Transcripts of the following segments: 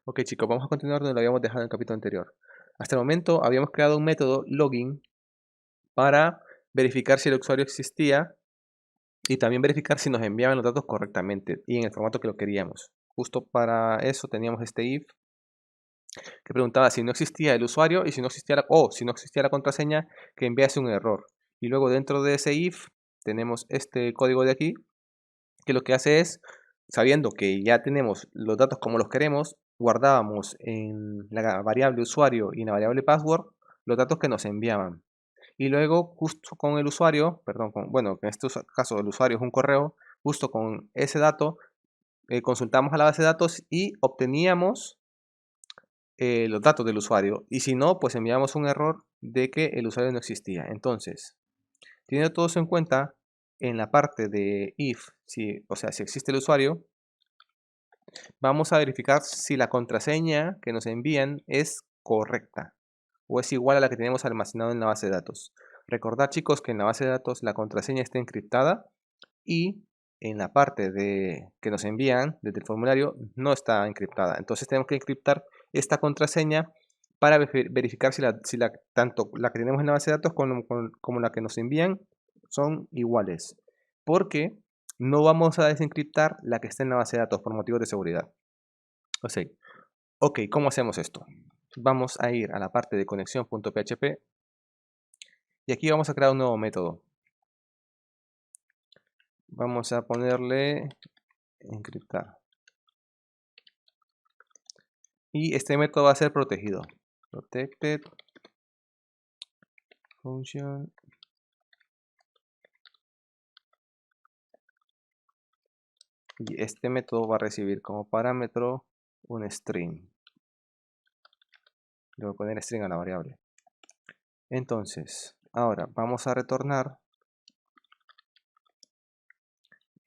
Ok chicos, vamos a continuar donde lo habíamos dejado en el capítulo anterior. Hasta el momento habíamos creado un método login para verificar si el usuario existía y también verificar si nos enviaban los datos correctamente y en el formato que lo queríamos. Justo para eso teníamos este if que preguntaba si no existía el usuario y si no existía si no existía la contraseña, que enviase un error. Y luego dentro de ese if tenemos este código de aquí que lo que hace es, sabiendo que ya tenemos los datos como los queremos, guardábamos en la variable usuario y en la variable password los datos que nos enviaban. Y luego, justo con el usuario, perdón, bueno, en este caso el usuario es un correo, justo con ese dato, consultamos a la base de datos y obteníamos los datos del usuario. Y si no, pues enviamos un error de que el usuario no existía. Entonces, teniendo todo eso en cuenta, en la parte de if, o sea, si existe el usuario, vamos a verificar si la contraseña que nos envían es correcta o es igual a la que tenemos almacenado en la base de datos. Recordad chicos que en la base de datos la contraseña está encriptada y en la parte de que nos envían desde el formulario no está encriptada. Entonces tenemos que encriptar esta contraseña para verificar si tanto la que tenemos en la base de datos como la que nos envían son iguales. Porque no vamos a desencriptar la que está en la base de datos por motivos de seguridad. O sea, ok, ¿cómo hacemos esto? Vamos a ir a la parte de conexión.php y aquí vamos a crear un nuevo método. Vamos a ponerle encriptar. Y este método va a ser protegido. Protected function. Y este método va a recibir como parámetro un string. Le voy a poner string a la variable. Entonces, ahora vamos a retornar.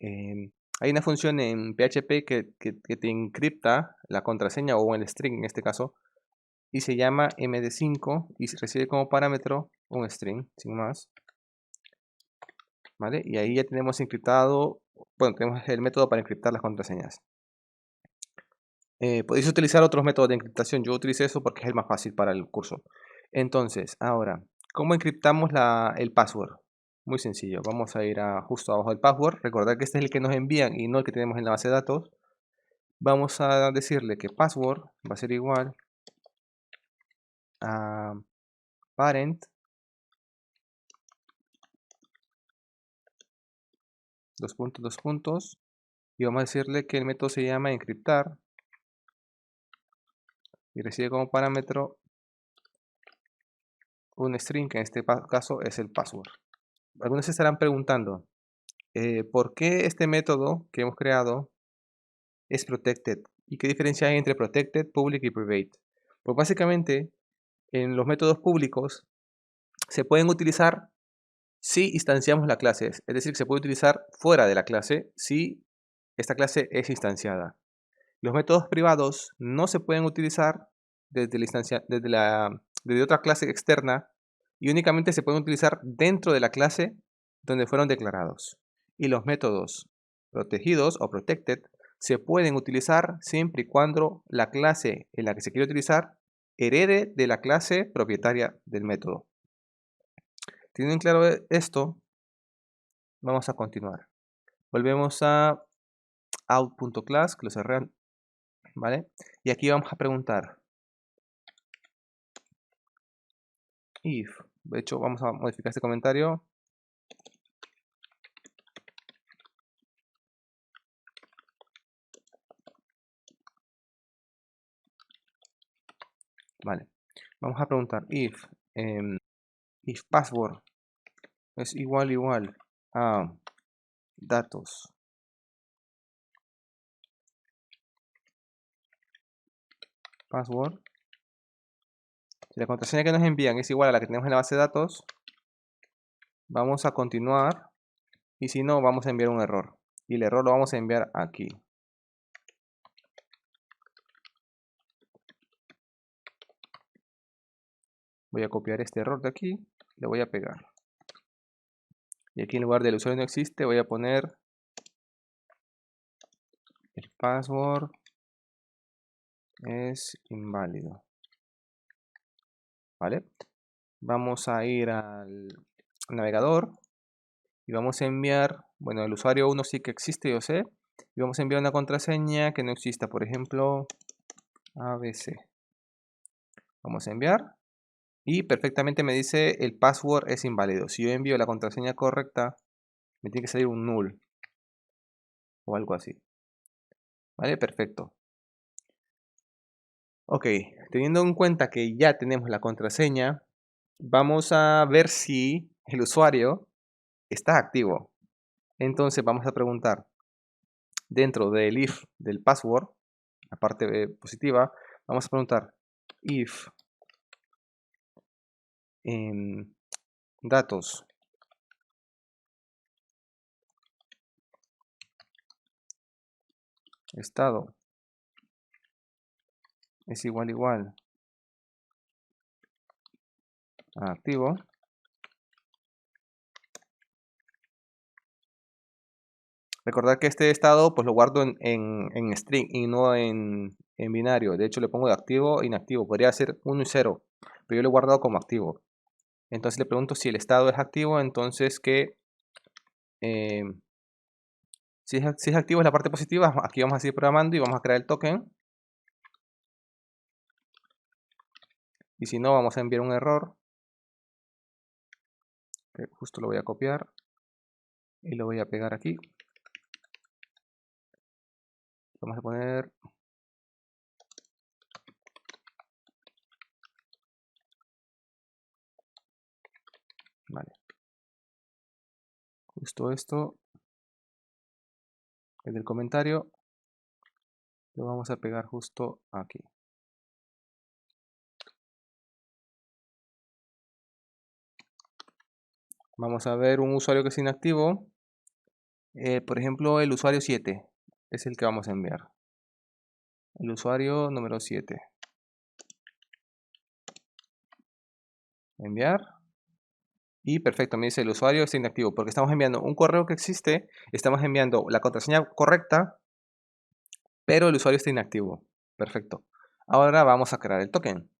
Hay una función en PHP que te encripta la contraseña o el string en este caso. Y se llama md5 y recibe como parámetro un string, sin más. ¿Vale? Y ahí ya tenemos encriptado, bueno, tenemos el método para encriptar las contraseñas. Podéis utilizar otros métodos de encriptación. Yo utilicé eso porque es el más fácil para el curso. Entonces, ahora, ¿cómo encriptamos el password? Muy sencillo. Vamos a ir justo abajo del password. Recordad que este es el que nos envían y no el que tenemos en la base de datos. Vamos a decirle que password va a ser igual a parent, dos puntos, y vamos a decirle que el método se llama encriptar y recibe como parámetro un string, que en este caso es el password. Algunos se estarán preguntando, ¿por qué este método que hemos creado es protected? ¿Y qué diferencia hay entre protected, public y private? Pues básicamente, en los métodos públicos se pueden utilizar si instanciamos la clase, es decir, se puede utilizar fuera de la clase si esta clase es instanciada. Los métodos privados no se pueden utilizar desde otra clase externa y únicamente se pueden utilizar dentro de la clase donde fueron declarados. Y los métodos protegidos o protected se pueden utilizar siempre y cuando la clase en la que se quiere utilizar herede de la clase propietaria del método. Teniendo en claro esto, vamos a continuar. Volvemos a out.class, que lo cerré, ¿vale? Y aquí vamos a preguntar if, de hecho vamos a modificar este comentario. Vale, vamos a preguntar if password es igual a datos password. Si la contraseña que nos envían es igual a la que tenemos en la base de datos, vamos a continuar y si no vamos a enviar un error y el error lo vamos a enviar aquí. Voy a copiar este error de aquí, le voy a pegar. Y aquí en lugar del usuario no existe, voy a poner el password es inválido. ¿Vale? Vamos a ir al navegador y vamos a enviar, bueno, el usuario 1 sí que existe, yo sé, y vamos a enviar una contraseña que no exista, por ejemplo, ABC. Vamos a enviar y perfectamente me dice el password es inválido. Si yo envío la contraseña correcta, me tiene que salir un null o algo así. ¿Vale? Perfecto. Ok, teniendo en cuenta que ya tenemos la contraseña, vamos a ver si el usuario está activo. Entonces vamos a preguntar dentro del if del password, la parte positiva, vamos a preguntar if en datos estado es igual a activo. Recordar que este estado pues lo guardo en string y no en binario. De hecho le pongo de activo e inactivo. Podría ser 1 y 0, pero yo lo he guardado como activo. Entonces le pregunto si el estado es activo, entonces que eh, si es activo es la parte positiva. Aquí vamos a seguir programando y vamos a crear el token. Y si no, vamos a enviar un error, que justo lo voy a copiar y lo voy a pegar aquí. Vamos a poner vale, justo esto es del comentario, lo vamos a pegar justo aquí. Vamos a ver un usuario que es inactivo. Por ejemplo, el usuario 7 es el que vamos a enviar. El usuario número 7. Enviar. Y perfecto, me dice el usuario está inactivo porque estamos enviando un correo que existe, estamos enviando la contraseña correcta, pero el usuario está inactivo. Perfecto. Ahora vamos a crear el token.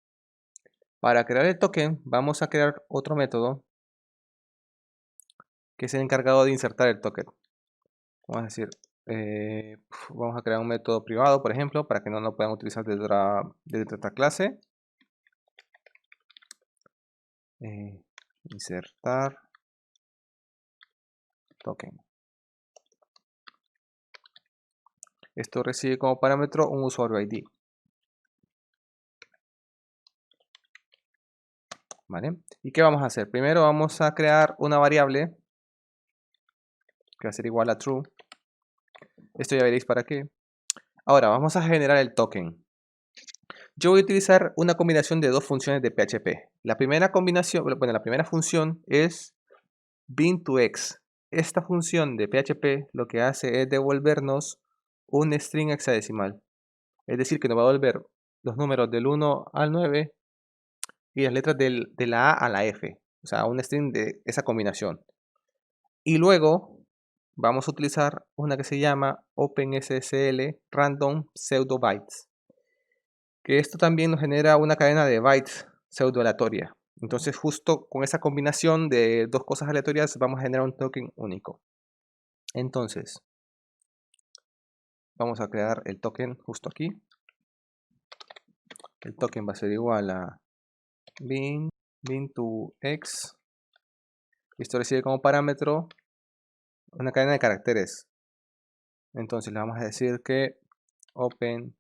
Para crear el token vamos a crear otro método que es el encargado de insertar el token. Vamos a decir, vamos a crear un método privado, por ejemplo, para que no lo puedan utilizar desde otra clase. Insertar token. Esto recibe como parámetro un usuario ID. ¿Vale? ¿Y qué vamos a hacer? Primero vamos a crear una variable que va a ser igual a true. Esto ya veréis para qué. Ahora vamos a generar el token. Yo voy a utilizar una combinación de dos funciones de PHP. La primera combinación, bueno, la primera función es bin2x. Esta función de PHP lo que hace es devolvernos un string hexadecimal. Es decir, que nos va a devolver los números del 1 al 9 y las letras de la A a la F. O sea, un string de esa combinación. Y luego vamos a utilizar una que se llama OpenSSL Random Pseudo Bytes. Que esto también nos genera una cadena de bytes pseudo aleatoria. Entonces justo con esa combinación de dos cosas aleatorias vamos a generar un token único. Entonces vamos a crear el token justo aquí. El token va a ser igual a bin2x. Esto recibe como parámetro una cadena de caracteres. Entonces le vamos a decir que open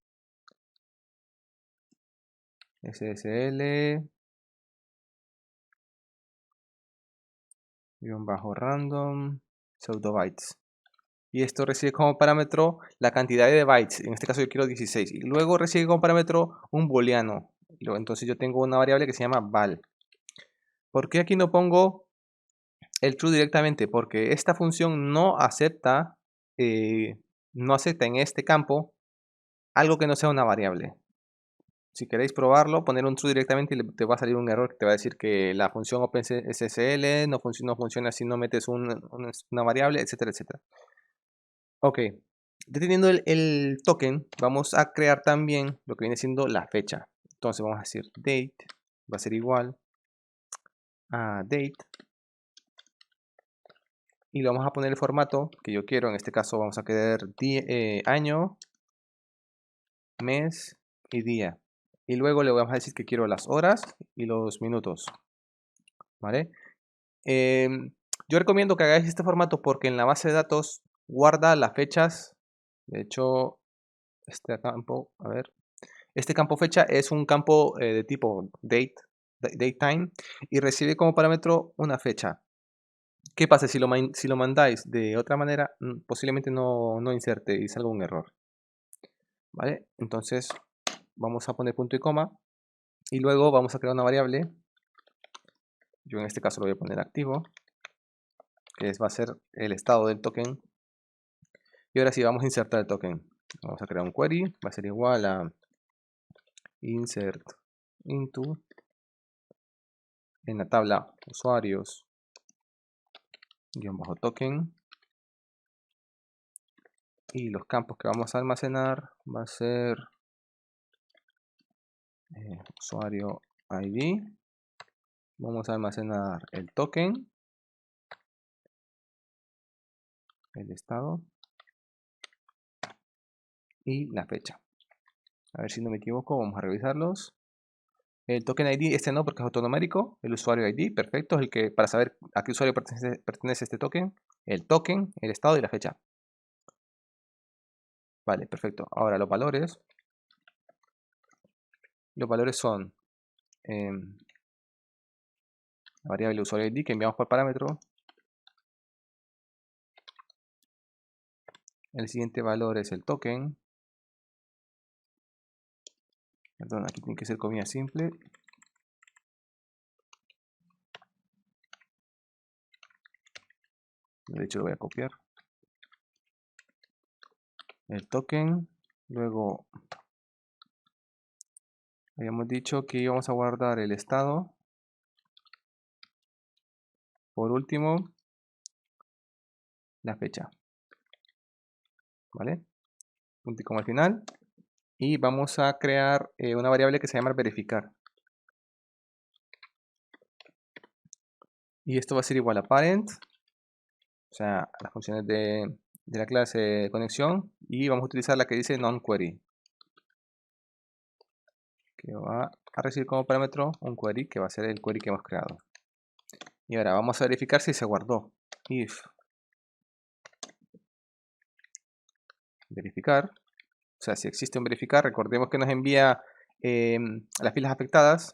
ssl -random pseudo bytes. Y esto recibe como parámetro la cantidad de bytes. En este caso yo quiero 16. Y luego recibe como parámetro un booleano. Entonces yo tengo una variable que se llama val. ¿Por qué aquí no pongo el true directamente? Porque esta función no acepta en este campo algo que no sea una variable. Si queréis probarlo, poner un true directamente y te va a salir un error que te va a decir que la función OpenSSL no funciona si no metes una variable, etcétera, etcétera. Ok, Deteniendo el token, vamos a crear también lo que viene siendo la fecha. Entonces vamos a decir date, va a ser igual a date. Y le vamos a poner el formato que yo quiero. En este caso vamos a querer año, mes y día. Y luego le vamos a decir que quiero las horas y los minutos. ¿Vale? Yo recomiendo que hagáis este formato porque en la base de datos guarda las fechas. De hecho, este campo, a ver, este campo fecha es un campo de tipo datetime y recibe como parámetro una fecha. ¿Qué pasa si lo mandáis de otra manera? Posiblemente no inserte y salga un error. ¿Vale? Entonces vamos a poner punto y coma y luego vamos a crear una variable. Yo en este caso lo voy a poner activo, que va a ser el estado del token. Y ahora sí, vamos a insertar el token. Vamos a crear un query, va a ser igual a insert into, en la tabla usuarios, guión bajo token. Y los campos que vamos a almacenar va a ser usuario ID. Vamos a almacenar el token, el estado y la fecha. A ver si no me equivoco, vamos a revisarlos. El token ID, este no porque es autonumérico. El usuario ID, perfecto, es el que para saber a qué usuario pertenece este token. El token, el estado y la fecha. Vale, perfecto. Ahora los valores. Los valores son la variable usuario ID que enviamos por parámetro. El siguiente valor es el token. Perdón, aquí tiene que ser comilla simple. De hecho lo voy a copiar. El token. Luego habíamos dicho que íbamos a guardar el estado. Por último, la fecha. ¿Vale? Punto y coma al final. Y vamos a crear una variable que se llama verificar. Y esto va a ser igual a parent, o sea, las funciones de la clase de conexión. Y vamos a utilizar la que dice nonQuery, que va a recibir como parámetro un query, que va a ser el query que hemos creado. Y ahora vamos a verificar si se guardó. If verificar, o sea, si existe un verificar, recordemos que nos envía las filas afectadas.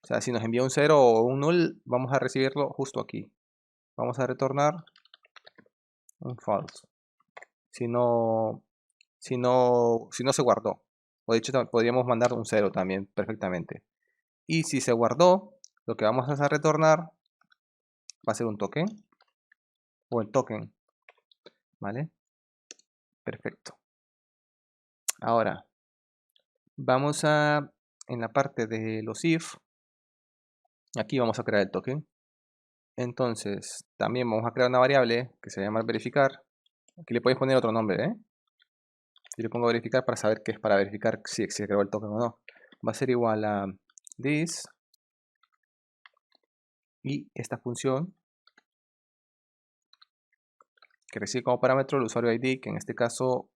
O sea, si nos envía un 0 o un null, vamos a recibirlo justo aquí. Vamos a retornar un false. Si no se guardó. O de hecho, podríamos mandar un 0 también perfectamente. Y si se guardó, lo que vamos a retornar va a ser un token. O el token. ¿Vale? Perfecto. Ahora, vamos a, en la parte de los if, aquí vamos a crear el token. Entonces, también vamos a crear una variable que se llama verificar. Aquí le podéis poner otro nombre, ¿eh? Y le pongo verificar para saber que es para verificar si se creó el token o no. Va a ser igual a this. Y esta función que recibe como parámetro el usuario ID, que en este caso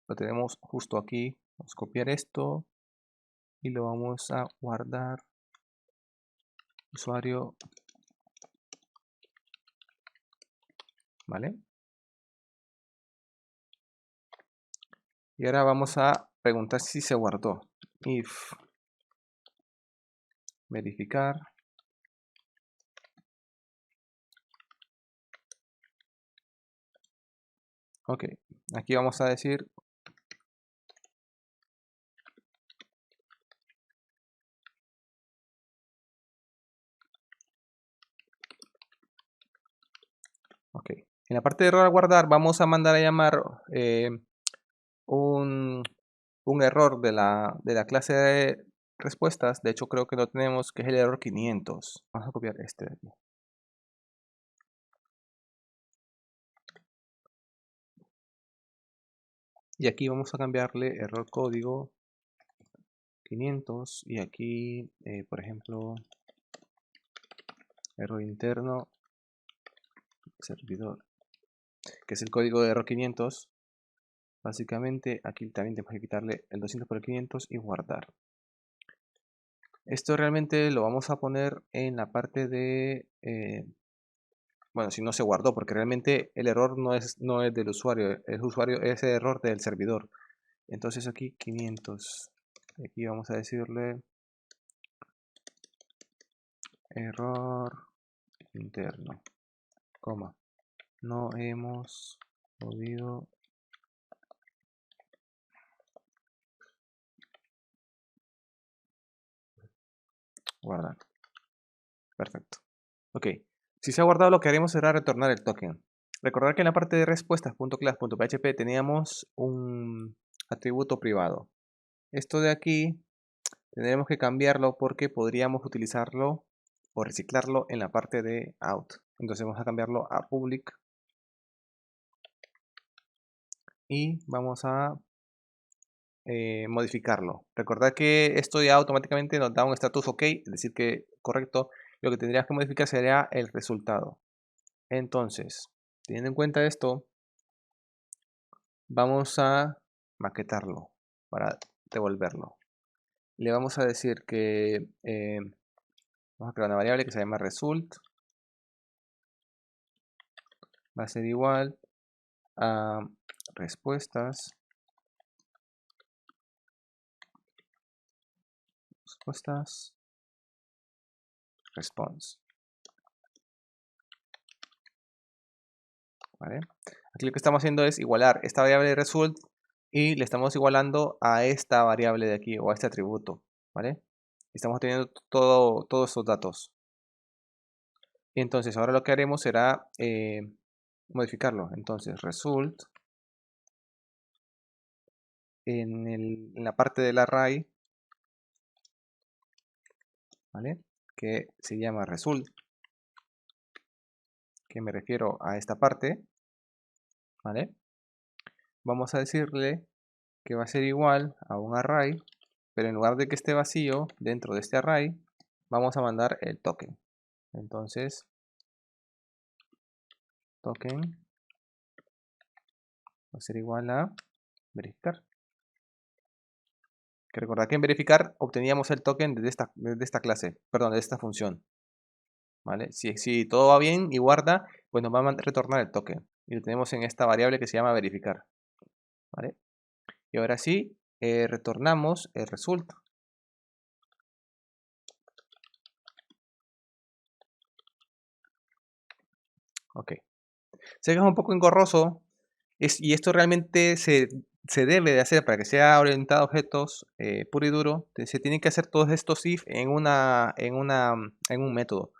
lo tenemos justo aquí. Vamos a copiar esto y lo vamos a guardar. Usuario, ¿vale? Y ahora vamos a preguntar si se guardó. If verificar. Ok, aquí vamos a decir ok. En la parte de error a guardar vamos a mandar a llamar un, error de la clase de respuestas. De hecho creo que lo tenemos, que es el error 500. Vamos a copiar este de aquí. Y aquí vamos a cambiarle error código 500 y aquí, por ejemplo, error interno servidor, que es el código de error 500. Básicamente aquí también tenemos que quitarle el 200 por el 500 y guardar. Esto realmente lo vamos a poner en la parte de, bueno, si no se guardó, porque realmente el error no es del usuario, el usuario es el error del servidor. Entonces aquí 500, aquí vamos a decirle error interno, coma, no hemos podido guardar. Perfecto. Ok, si se ha guardado, lo que haremos será retornar el token. Recordar que en la parte de respuestas.class.php teníamos un atributo privado. Esto de aquí tendremos que cambiarlo porque podríamos utilizarlo o reciclarlo en la parte de out. Entonces vamos a cambiarlo a public y vamos a modificarlo. Recordad que esto ya automáticamente nos da un status OK, es decir que correcto. Lo que tendrías que modificar sería el resultado. Entonces, teniendo en cuenta esto, vamos a maquetarlo para devolverlo. Le vamos a decir que vamos a crear una variable que se llama result. Va a ser igual a respuestas response. ¿Vale? Aquí lo que estamos haciendo es igualar esta variable de result y le estamos igualando a esta variable de aquí o a este atributo. ¿Vale? Estamos teniendo todos estos datos. Y entonces ahora lo que haremos será modificarlo. Entonces result en la parte del array, ¿vale? Que se llama result, que me refiero a esta parte, ¿vale? Vamos a decirle que va a ser igual a un array, pero en lugar de que esté vacío dentro de este array, vamos a mandar el token. Entonces, token va a ser igual a verificar. Que recordad que en verificar obteníamos el token desde esta clase, perdón, de esta función. ¿Vale? Si todo va bien y guarda, pues nos va a retornar el token. Y lo tenemos en esta variable que se llama verificar. ¿Vale? Y ahora sí, retornamos el result. Ok. Sé que es un poco engorroso y esto realmente se debe de hacer para que sea orientado a objetos puro y duro. Se tienen que hacer todos estos if en un método.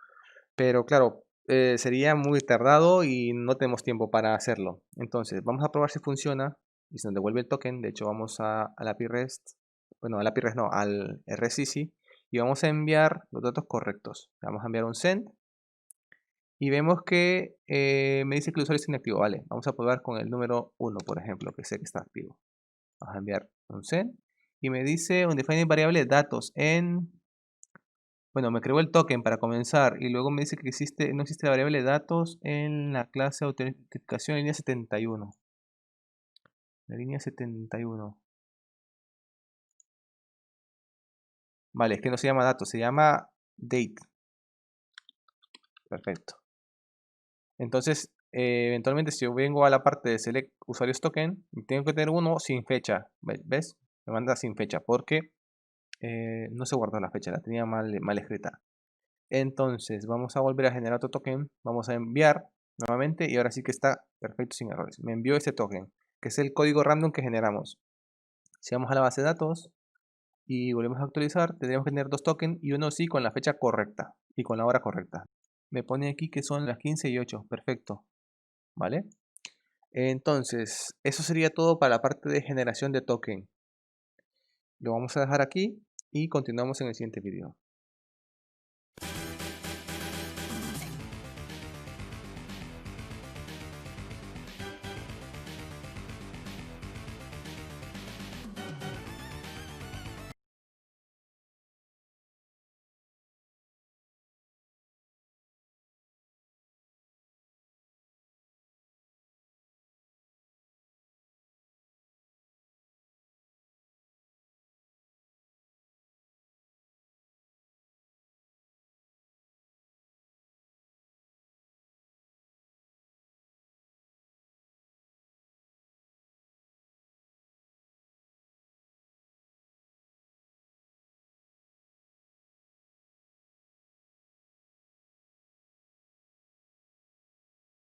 Pero claro, sería muy tardado y no tenemos tiempo para hacerlo. Entonces, vamos a probar si funciona y se nos devuelve el token. De hecho, vamos al API REST. Bueno, al API REST no, al RSCC. Y vamos a enviar los datos correctos. Vamos a enviar un send. Y vemos que me dice que el usuario está inactivo. Vale, vamos a probar con el número 1, por ejemplo, que sé que está activo. Vamos a enviar un send. Y me dice un define variable datos en... Bueno, me creó el token para comenzar y luego me dice que no existe la variable datos en la clase autenticación línea 71. La línea 71. Vale, es que no se llama datos, se llama date. Perfecto. Entonces, eventualmente si yo vengo a la parte de select usuarios token, tengo que tener uno sin fecha. ¿Ves? Me manda sin fecha porque no se guardó la fecha, la tenía mal escrita. Entonces, vamos a volver a generar otro token. Vamos a enviar nuevamente y ahora sí que está perfecto sin errores. Me envió este token, que es el código random que generamos. Si vamos a la base de datos y volvemos a actualizar, tendríamos que tener dos tokens y uno sí con la fecha correcta y con la hora correcta. Me pone aquí que son las 15 y 8. Perfecto. ¿Vale? Entonces, eso sería todo para la parte de generación de token. Lo vamos a dejar aquí y continuamos en el siguiente video.